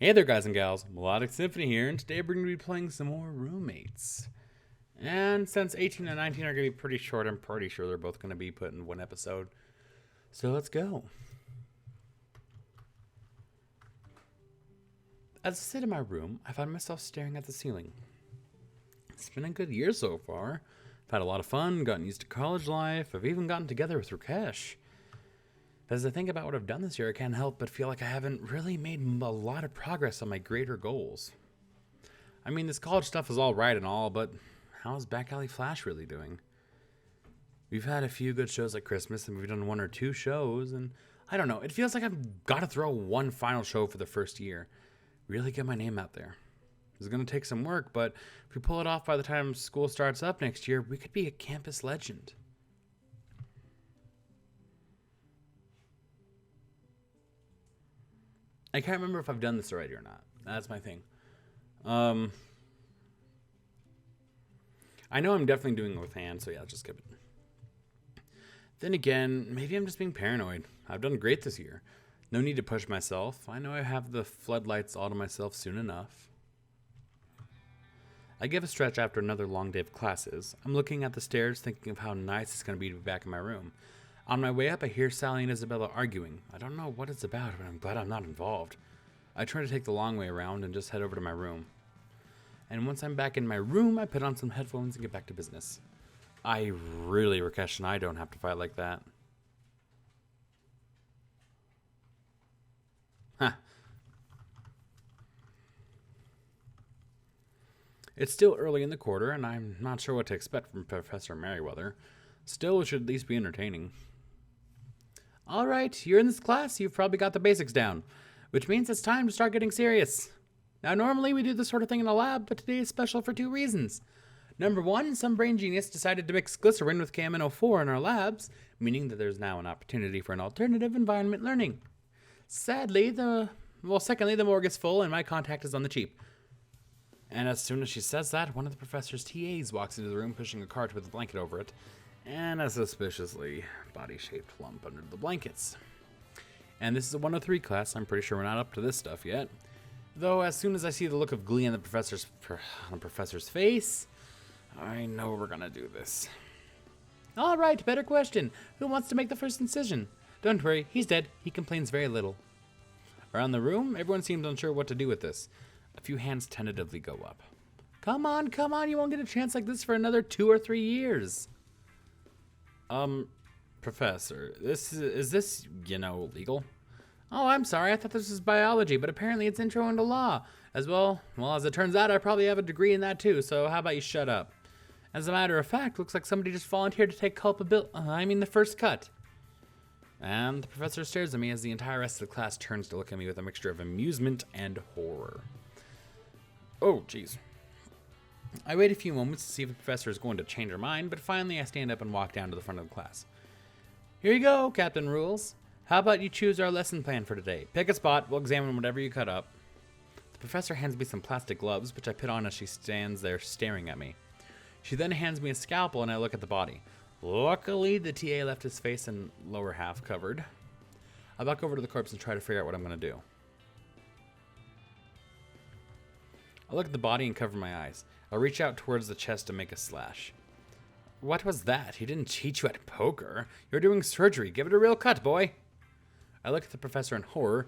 Hey there, guys and gals. Melodic Symphony here, and today we're going to be playing some more Roommates. And since 18 and 19 are going to be pretty short, I'm pretty sure they're both going to be put in one episode. So let's go. As I sit in my room, I find myself staring at the ceiling. It's been a good year so far. I've had a lot of fun, gotten used to college life, I've even gotten together with Rakesh. As I think about what I've done this year, I can't help but feel like I haven't really made a lot of progress on my greater goals. I mean, this college stuff is all right and all, but how's Back Alley Flash really doing? We've had a few good shows at Christmas, and we've done one or two shows, and I don't know, it feels like I've got to throw one final show for the first year. Really get my name out there. It's going to take some work, but if we pull it off by the time school starts up next year, we could be a campus legend. I can't remember if I've done this already or not. That's my thing. I know I'm definitely doing it with hands, so yeah, just skip it. Then again, maybe I'm just being paranoid. I've done great this year. No need to push myself. I know I have the floodlights all to myself soon enough. I give a stretch after another long day of classes. I'm looking at the stairs thinking of how nice it's going to be back in my room. On my way up, I hear Sally and Isabella arguing. I don't know what it's about, but I'm glad I'm not involved. I try to take the long way around and just head over to my room. And once I'm back in my room, I put on some headphones and get back to business. Rakesh and I don't have to fight like that. Huh. It's still early in the quarter, and I'm not sure what to expect from Professor Merriweather. Still, it should at least be entertaining. All right, you're in this class, you've probably got the basics down, which means it's time to start getting serious. Now, normally we do this sort of thing in a lab, but today is special for two reasons. Number one, some brain genius decided to mix glycerin with KMNO4 in our labs, meaning that there's now an opportunity for an alternative environment learning. Secondly, the morgue is full and my contact is on the cheap. And as soon as she says that, one of the professor's TAs walks into the room pushing a cart with a blanket over it, and a suspiciously body-shaped lump under the blankets. And this is a 103 class, I'm pretty sure we're not up to this stuff yet. Though as soon as I see the look of glee on the professor's face, I know we're gonna do this. Alright, better question. Who wants to make the first incision? Don't worry, he's dead. He complains very little. Around the room, everyone seems unsure what to do with this. A few hands tentatively go up. Come on, you won't get a chance like this for another 2 or 3 years. Professor, is this, legal? Oh, I'm sorry, I thought this was biology, but apparently it's intro into law. As it turns out, I probably have a degree in that too, so how about you shut up? As a matter of fact, looks like somebody just volunteered to take the first cut. And the professor stares at me as the entire rest of the class turns to look at me with a mixture of amusement and horror. Oh, jeez. I wait a few moments to see if the professor is going to change her mind, but finally I stand up and walk down to the front of the class. Here you go, Captain Rules. How about you choose our lesson plan for today? Pick a spot, we'll examine whatever you cut up. The professor hands me some plastic gloves, which I put on as she stands there staring at me. She then hands me a scalpel and I look at the body. Luckily, the TA left his face and lower half covered. I walk over to the corpse and try to figure out what I'm going to do. I look at the body and cover my eyes. I reach out towards the chest to make a slash. What was that? He didn't teach you at poker. You're doing surgery. Give it a real cut, boy. I look at the professor in horror,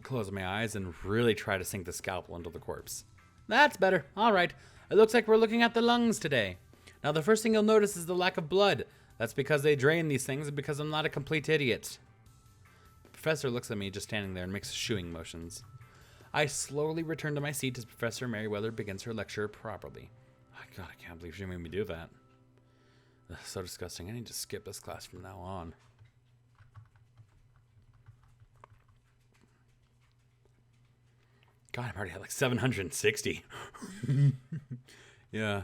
close my eyes, and really try to sink the scalpel into the corpse. That's better. All right. It looks like we're looking at the lungs today. Now, the first thing you'll notice is the lack of blood. That's because they drain these things and because I'm not a complete idiot. The professor looks at me just standing there and makes shooing motions. I slowly return to my seat as Professor Merriweather begins her lecture properly. Oh, God, I can't believe she made me do that. Ugh, so disgusting. I need to skip this class from now on. God, I'm already at like 760. Yeah.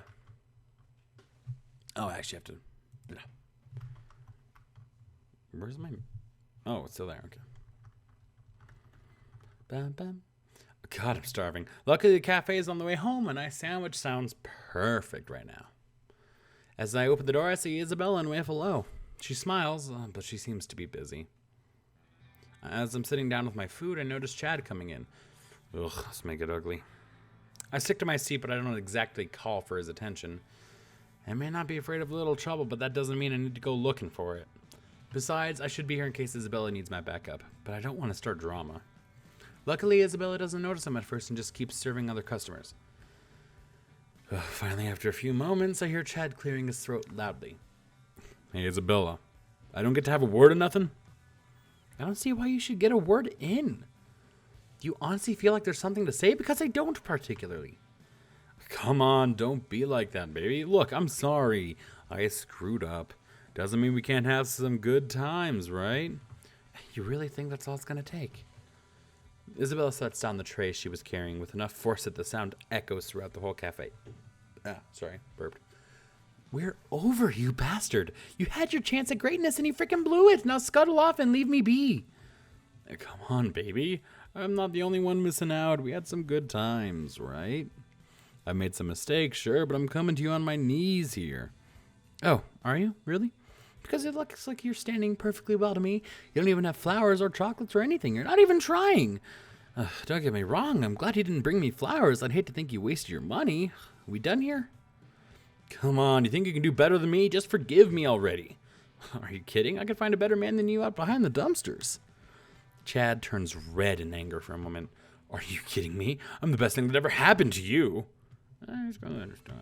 Oh, I actually have to... Where's my... Oh, it's still there. Okay. Bam, bam. God, I'm starving. Luckily, the cafe is on the way home, and a sandwich sounds perfect right now. As I open the door, I see Isabella and wave hello. She smiles, but she seems to be busy. As I'm sitting down with my food, I notice Chad coming in. Ugh, let's make it ugly. I stick to my seat, but I don't exactly call for his attention. I may not be afraid of a little trouble, but that doesn't mean I need to go looking for it. Besides, I should be here in case Isabella needs my backup, but I don't want to start drama. Luckily, Isabella doesn't notice him at first and just keeps serving other customers. Finally, after a few moments, I hear Chad clearing his throat loudly. Hey, Isabella, I don't get to have a word or nothing? I don't see why you should get a word in. Do you honestly feel like there's something to say? Because I don't particularly. Come on, don't be like that, baby. Look, I'm sorry. I screwed up. Doesn't mean we can't have some good times, right? You really think that's all it's going to take? Isabella sets down the tray she was carrying with enough force that the sound echoes throughout the whole cafe. Sorry, burped. We're over, you bastard. You had your chance at greatness and you freaking blew it. Now scuttle off and leave me be. Come on, baby. I'm not the only one missing out. We had some good times, right? I made some mistakes, sure, but I'm coming to you on my knees here. Oh, are you? Really? Because it looks like you're standing perfectly well to me. You don't even have flowers or chocolates or anything. You're not even trying. Don't get me wrong. I'm glad you didn't bring me flowers. I'd hate to think you wasted your money. Are we done here? Come on, you think you can do better than me? Just forgive me already. Are you kidding? I could find a better man than you out behind the dumpsters. Chad turns red in anger for a moment. Are you kidding me? I'm the best thing that ever happened to you. I just gonna understand.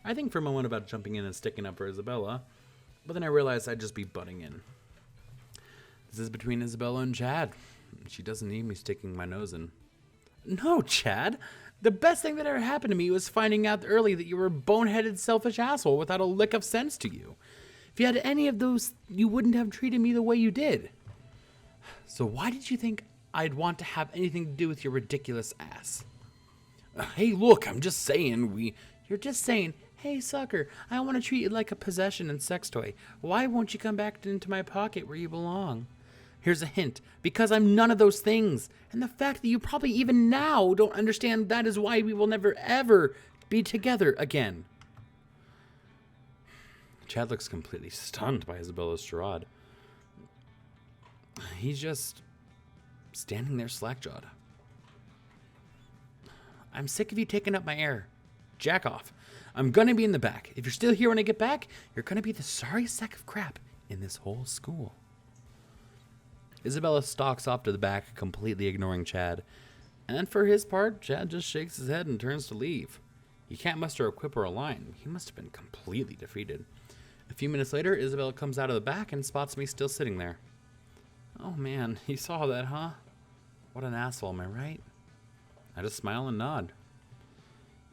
I think for a moment about jumping in and sticking up for Isabella, but then I realized I'd just be butting in. This is between Isabella and Chad. She doesn't need me sticking my nose in. No, Chad. The best thing that ever happened to me was finding out early that you were a boneheaded, selfish asshole without a lick of sense to you. If you had any of those, you wouldn't have treated me the way you did. So why did you think I'd want to have anything to do with your ridiculous ass? Hey, look, I'm just saying, You're just saying, hey, sucker, I want to treat you like a possession and sex toy. Why won't you come back into my pocket where you belong? Here's a hint. Because I'm none of those things. And the fact that you probably even now don't understand that is why we will never, ever be together again. Chad looks completely stunned by Isabella's charade. He's just standing there slack-jawed. I'm sick of you taking up my air. Jack off. I'm gonna be in the back. If you're still here when I get back, you're gonna be the sorriest sack of crap in this whole school. Isabella stalks off to the back, completely ignoring Chad. And for his part, Chad just shakes his head and turns to leave. He can't muster a quip or a line. He must have been completely defeated. A few minutes later, Isabella comes out of the back and spots me still sitting there. Oh man, you saw that, huh? What an asshole, am I right? I just smile and nod.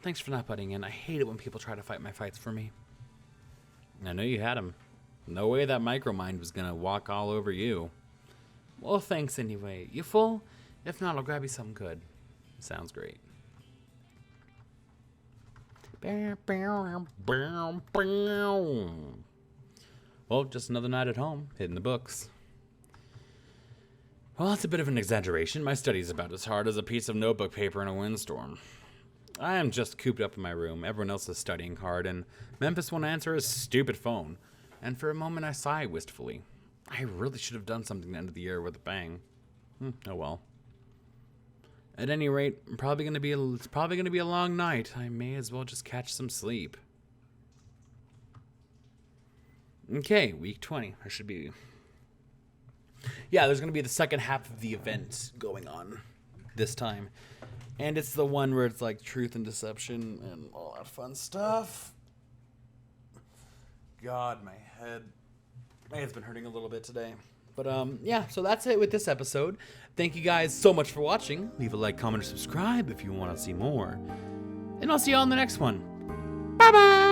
Thanks for not butting in. I hate it when people try to fight my fights for me. I know you had him. No way that micromind was gonna walk all over you. Well, thanks anyway. You full? If not, I'll grab you something good. Sounds great. Well, just another night at home, hitting the books. Well, that's a bit of an exaggeration. My study's about as hard as a piece of notebook paper in a windstorm. I am just cooped up in my room. Everyone else is studying hard, and Memphis won't answer his stupid phone. And for a moment, I sigh wistfully. I really should have done something to end the year with a bang. Oh well. At any rate, it's probably gonna be a long night. I may as well just catch some sleep. Okay, week 20. I should be. Yeah, there's gonna be the second half of the event going on this time, and it's the one where it's like truth and deception and all that fun stuff. God, my head's been hurting a little bit today. But yeah, so that's it with this episode. Thank you guys so much for watching. Leave a like, comment, or subscribe if you want to see more. And I'll see you all in the next one. Bye-bye!